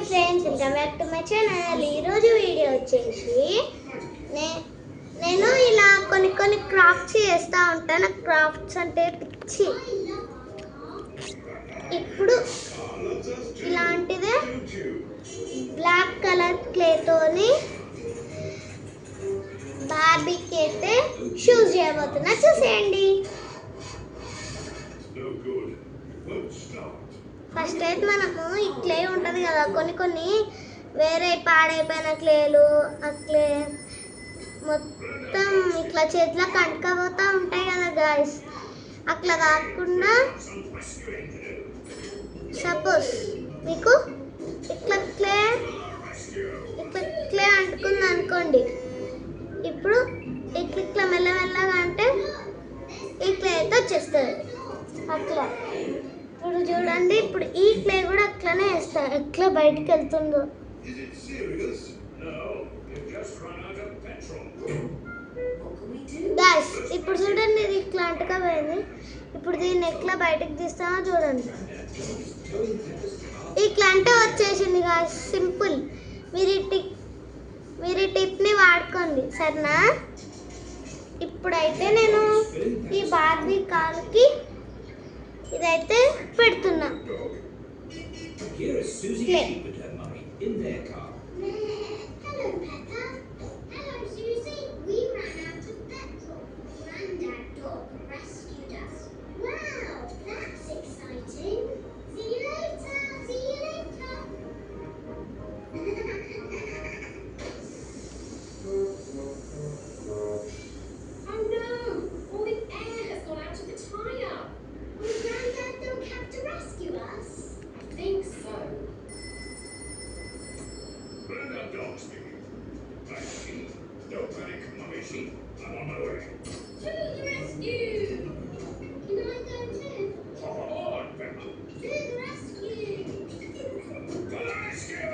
Friends, welcome back to my channel. ఈరోజు video వచ్చేసి నేను ఇలా కొన్ని క్రాఫ్ట్స్ చేస్తూ ఉంటాను. నాకు క్రాఫ్ట్స్ అంటే పిచ్చి. ఇప్పుడు ఇలాంటిదే బ్లాక్ కలర్ క్లేతోని బార్బీకి అయితే షూస్ చేయబోతున్నా, చూసేయండి. ఫస్ట్ అయితే మనము ఈ క్లే ఉంటుంది కదా, కొన్ని వేరే పాడైపోయిన క్లేలు, ఆ క్లే మొత్తం ఇట్లా చేతిలో కంటుకపోతూ ఉంటాయి కదా గాయస్. అట్లా కాకుండా సపోజ్ మీకు ఇట్లా క్లే అంటుకుంది అనుకోండి. ఇప్పుడు ఇట్లా మెల్లమెల్లగా అంటే ఈ క్లే అయితే వచ్చేస్తుంది అట్లా. ఇప్పుడు చూడండి, ఇప్పుడు ఈ క్లే కూడా అట్లనే వేస్తా, ఎట్లా బయటికి వెళ్తుందో. గాయ్స్ ఇప్పుడు చూడండి, ఇది ఇట్లా అంటగా పోయింది. ఇప్పుడు దీన్ని ఎట్లా బయటకు తీస్తామో చూడండి. ఇట్లా అంటే వచ్చేసింది గాయ్స్, సింపుల్. మీరు ఈ టిప్ని వాడుకోండి, సరేనా? ఇప్పుడైతే నేను ఈ బార్బీ కాలుకి ఇదైతే పెడుతున్నా. Don't panic, Mummy Sheep. I'm on my way. To the rescue! Can I go too? Hop on, Peppa. To the rescue! To the rescue!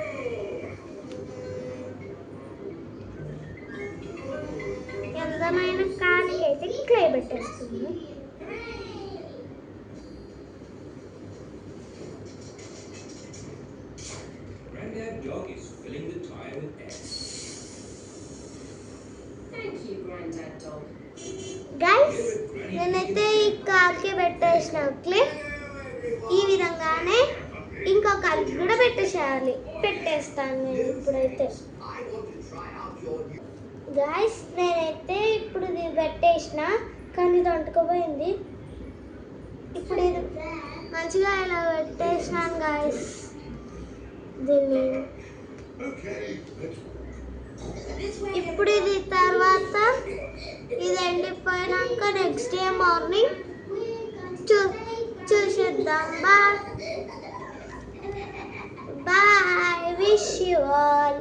అందమైన కాలికి అయితే క్లే పెట్టేస్తుంది. Granddad Dog is filling the tire with air. Guys నేనైతే ఈ కార్కి పెట్టేసిన clay ఈ విధంగానే ఇంకో కార్కి కూడా పెట్టేస్తాను నేను ఇప్పుడైతే. గైస్ నేనైతే ఇప్పుడు ఇది పెట్టేసిన, కానీ ఇది అంటుకుపోయింది. ఇప్పుడు ఇది మంచిగా ఇలా పెట్టేసినాను గైస్ దీన్ని. ఇప్పుడు ఇది తర్వాత ఇది ఎండిపోయినాక నెక్స్ట్ డే మార్నింగ్ చూసేద్దాం. Bye, wish you all.